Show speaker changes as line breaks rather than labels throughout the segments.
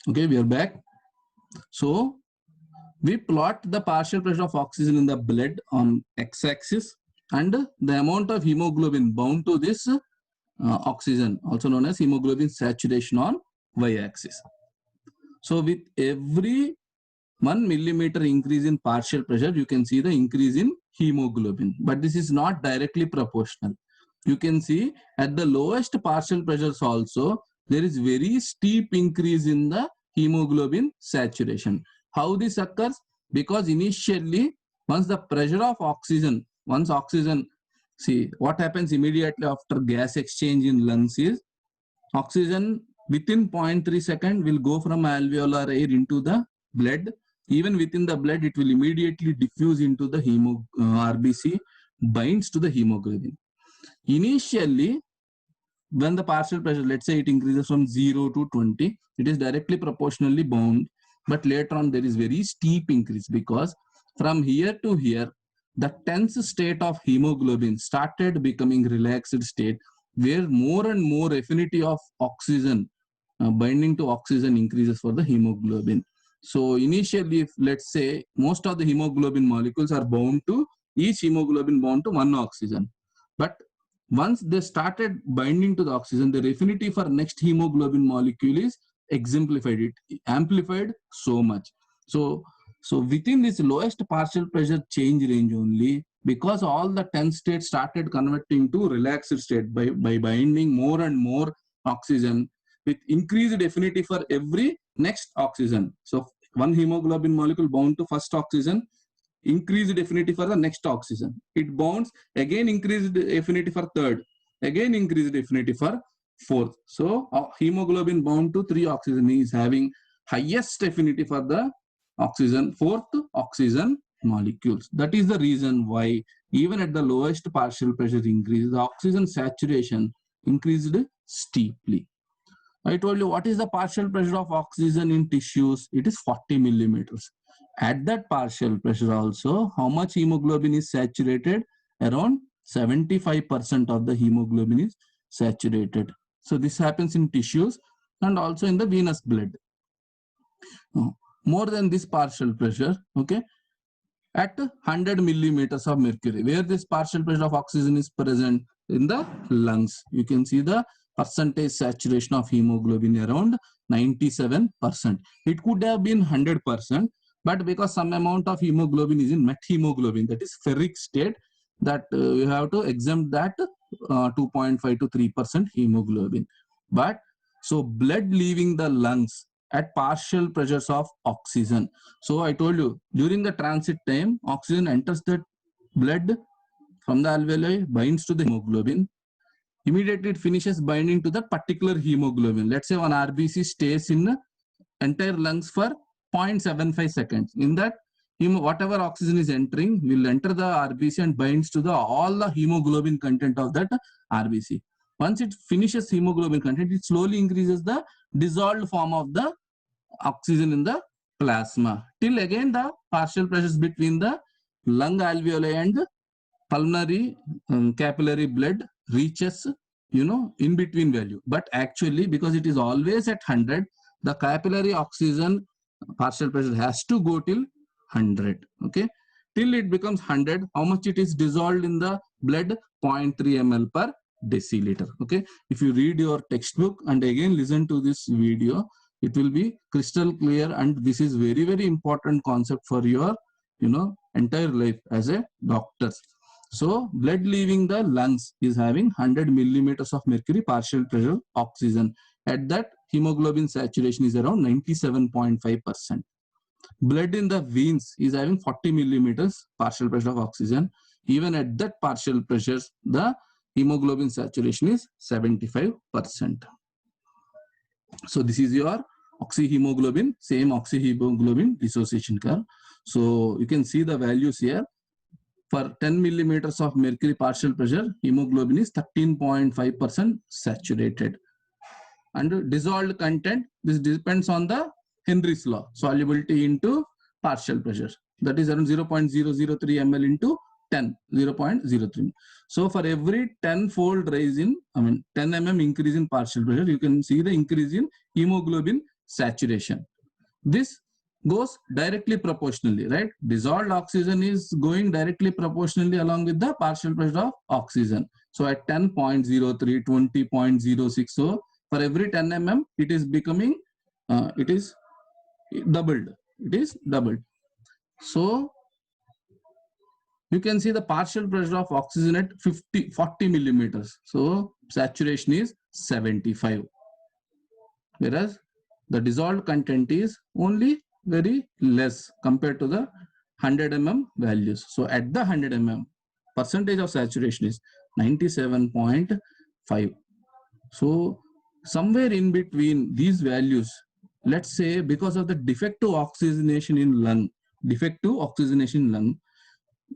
Okay, we are back. So we plot the partial pressure of oxygen in the blood on x-axis and the amount of hemoglobin bound to this oxygen, also known as hemoglobin saturation, on y-axis. So with every 1 millimeter increase in partial pressure, you can see the increase in hemoglobin, but this is not directly proportional. You can see at the lowest partial pressures also, there is very steep increase in the hemoglobin saturation. How this occurs? Because initially, once the pressure of oxygen, see what happens immediately after gas exchange in lungs is oxygen within 0.3 second will go from alveolar air into the blood. Even within the blood, it will immediately diffuse into the RBC, binds to the hemoglobin. Initially, when the partial pressure, let's say it increases from 0 to 20, it is directly proportionally bound. But later on, there is very steep increase because from here to here, the tense state of hemoglobin started becoming relaxed state, where more and more affinity of oxygen, binding to oxygen, increases for the hemoglobin. So initially, if let's say most of the hemoglobin molecules are bound to, each hemoglobin bound to one oxygen. But once they started binding to the oxygen, their affinity for next hemoglobin molecule is exemplified, it amplified so much. So within this lowest partial pressure change range only, because all the tense states started converting to relaxed state by binding more and more oxygen with increased affinity for every next oxygen. So one hemoglobin molecule bound to first oxygen, increased affinity for the next oxygen. It bonds, again increased affinity for third, again increased affinity for fourth. So hemoglobin bound to 3 oxygen is having highest affinity for the oxygen, fourth oxygen molecules. That is the reason why even at the lowest partial pressure increase, the oxygen saturation increased steeply. I told you what is the partial pressure of oxygen in tissues. It is 40 millimeters. At that partial pressure also, how much hemoglobin is saturated? Around 75% of the hemoglobin is saturated. So this happens in tissues and also in the venous blood. More than this partial pressure, okay, at 100 millimeters of mercury, where this partial pressure of oxygen is present in the lungs, you can see the percentage saturation of hemoglobin around 97%. It could have been 100%, but because some amount of hemoglobin is in methemoglobin, that is ferric state, that you have to exempt that 2.5 to 3% hemoglobin. But so blood leaving the lungs at partial pressures of oxygen. So I told you, during the transit time, oxygen enters the blood from the alveoli, binds to the hemoglobin. Immediately it finishes binding to that particular hemoglobin. Let's say one RBC stays in entire lungs for 0.75 seconds. In that, whatever oxygen is entering will enter the RBC and binds to all the hemoglobin content of that RBC. Once it finishes hemoglobin content, it slowly increases the dissolved form of the oxygen in the plasma, till again the partial pressures between the lung alveoli and pulmonary capillary blood reaches, in between value. But actually, because it is always at 100, the capillary oxygen partial pressure has to go till 100. Okay, till it becomes 100, how much it is dissolved in the blood? 0.3 ml per deciliter. Okay, if you read your textbook and again listen to this video, it will be crystal clear, and this is very, very important concept for your entire life as a doctor. So blood leaving the lungs is having 100 millimeters of mercury partial pressure oxygen. At that, hemoglobin saturation is around 97.5%. Blood in the veins is having 40 millimeters partial pressure of oxygen. Even at that partial pressures, the hemoglobin saturation is 75%. So this is your oxyhemoglobin, same oxyhemoglobin dissociation curve. So you can see the values here. For 10 millimeters of mercury partial pressure, hemoglobin is 13.5% saturated. And dissolved content, this depends on the Henry's law, solubility into partial pressure. That is around 0.003 ml into 10, 0.03. So for every 10-fold rise in, 10 mm increase in partial pressure, you can see the increase in hemoglobin saturation. This goes directly proportionally, right? Dissolved oxygen is going directly proportionally along with the partial pressure of oxygen. So at 10.03, 20.06, so for every 10 mm, it is becoming, it is doubled. It is doubled. So you can see the partial pressure of oxygen at 40 millimeters. So saturation is 75. Whereas the dissolved content is only very less compared to the 100 mm values. So at the 100 mm, percentage of saturation is 97.5. So somewhere in between these values, let's say because of the defective oxygenation in lung,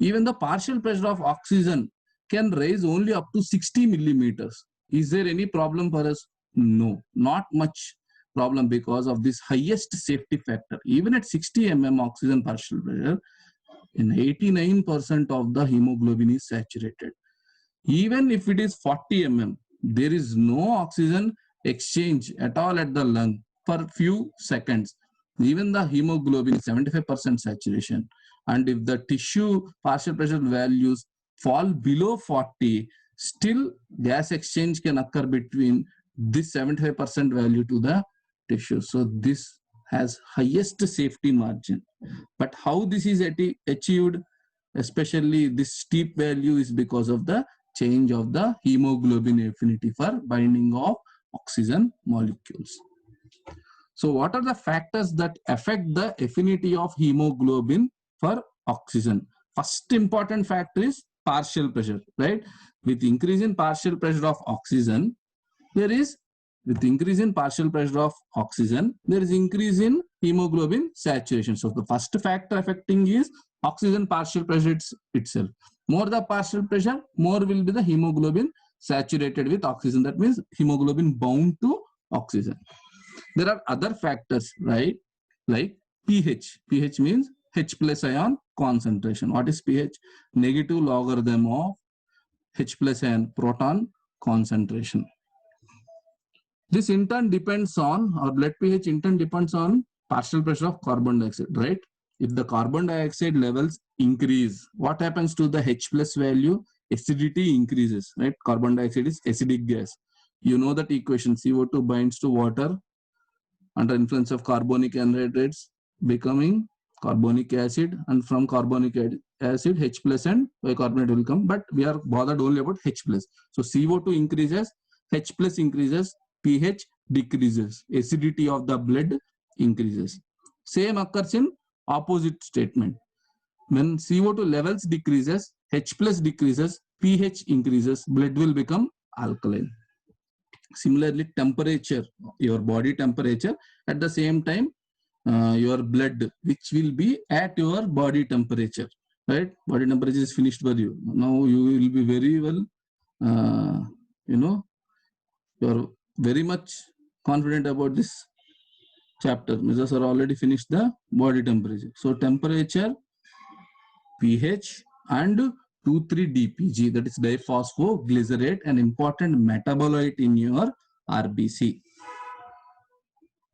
even the partial pressure of oxygen can rise only up to 60 millimeters. Is there any problem for us? No, not much problem because of this highest safety factor. Even at 60 mm oxygen partial pressure, in 89% of the hemoglobin is saturated. Even if it is 40 mm, there is no oxygen exchange at all at the lung for few seconds. Even the hemoglobin is 75% saturation. And if the tissue partial pressure values fall below 40, still gas exchange can occur between this 75% value to the tissue. So this has highest safety margin. But how this is achieved, especially this steep value, is because of the change of the hemoglobin affinity for binding of oxygen molecules. So what are the factors that affect the affinity of hemoglobin for oxygen? First important factor is partial pressure, right? With increase in partial pressure of oxygen, there is increase in hemoglobin saturation. So the first factor affecting is oxygen partial pressure itself. More the partial pressure, more will be the hemoglobin saturated with oxygen. That means hemoglobin bound to oxygen. There are other factors, right? Like pH. pH means H plus ion concentration. What is pH? Negative logarithm of H plus ion proton concentration. This in turn depends on, or blood pH in turn depends on partial pressure of carbon dioxide, right? If the carbon dioxide levels increase, what happens to the H plus value? Acidity increases, right? Carbon dioxide is acidic gas. You know that equation, CO2 binds to water under influence of carbonic anhydrates, becoming carbonic acid, and from carbonic acid, H plus and bicarbonate will come, but we are bothered only about H plus. So CO2 increases, H plus increases, pH decreases, acidity of the blood increases. Same occurs in opposite statement. When CO2 levels decreases, H plus decreases, pH increases, blood will become alkaline. Similarly, temperature, your body temperature, at the same time, your blood, which will be at your body temperature, right? Body temperature is finished for you. Now you will be very well, you are very much confident about this chapter. Mr. Sir already finished the body temperature. So temperature, pH, and 2,3-DPG, that is diphosphoglycerate, an important metabolite in your RBC.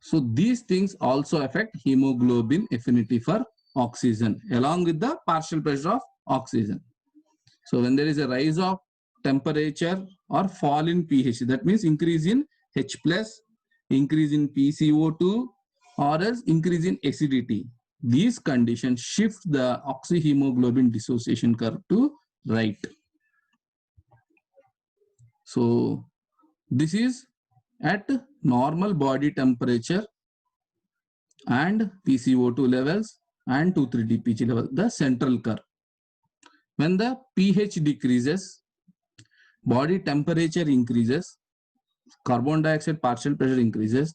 So these things also affect hemoglobin affinity for oxygen along with the partial pressure of oxygen. So when there is a rise of temperature or fall in pH, that means increase in H plus, increase in PCO2, or else increase in acidity. These conditions shift the oxyhemoglobin dissociation curve to right. So this is at normal body temperature and PCO2 levels and 2,3-DPG level, the central curve. When the pH decreases, body temperature increases, carbon dioxide partial pressure increases,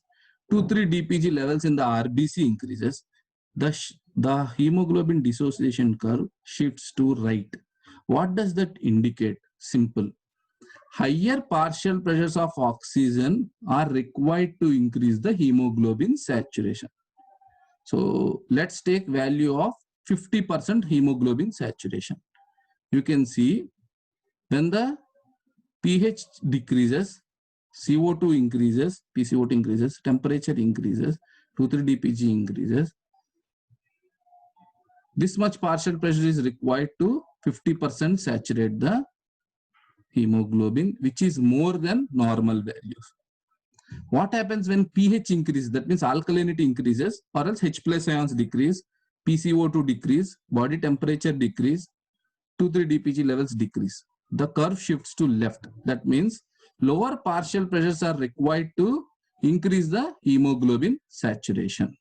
2,3-DPG levels in the RBC increases, the hemoglobin dissociation curve shifts to right. What does that indicate? Simple. Higher partial pressures of oxygen are required to increase the hemoglobin saturation. So let's take value of 50% hemoglobin saturation. You can see when the pH decreases, CO2 increases, PCO2 increases, temperature increases, 2,3 dpg increases. This much partial pressure is required to 50% saturate the hemoglobin, which is more than normal values. What happens when pH increases? That means alkalinity increases, or else H plus ions decrease, PCO2 decrease, body temperature decrease, 2,3 dpg levels decrease. The curve shifts to left. That means lower partial pressures are required to increase the hemoglobin saturation.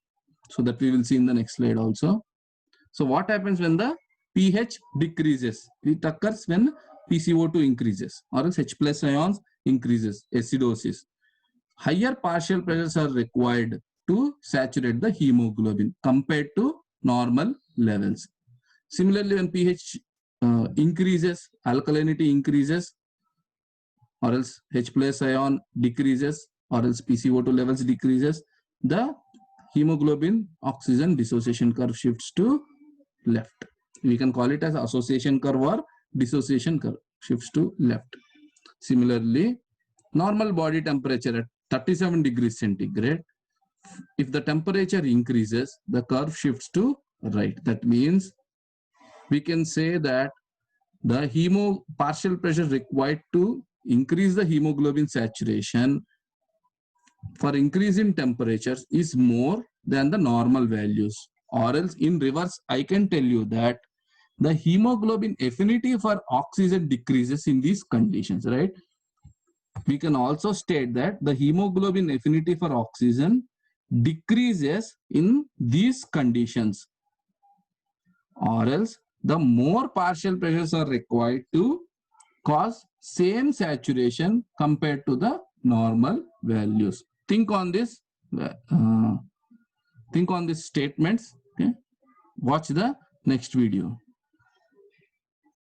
So that we will see in the next slide also. So what happens when the pH decreases? It occurs when PCO2 increases, or else H plus ions increases, acidosis. Higher partial pressures are required to saturate the hemoglobin compared to normal levels. Similarly, when pH increases, alkalinity increases, or else H plus ion decreases, or else PCO2 levels decreases, the hemoglobin oxygen dissociation curve shifts to left. We can call it as association curve or dissociation curve, shifts to left. Similarly, normal body temperature at 37 degrees centigrade, if the temperature increases, the curve shifts to right. That means we can say that the partial pressure required to increase the hemoglobin saturation for increase in temperatures is more than the normal values. Or else in reverse, I can tell you that the hemoglobin affinity for oxygen decreases in these conditions, right? We can also state that the hemoglobin affinity for oxygen decreases in these conditions, or else the more partial pressures are required to cause same saturation compared to the normal values. Think on this. Think on these statements. Okay? Watch the next video.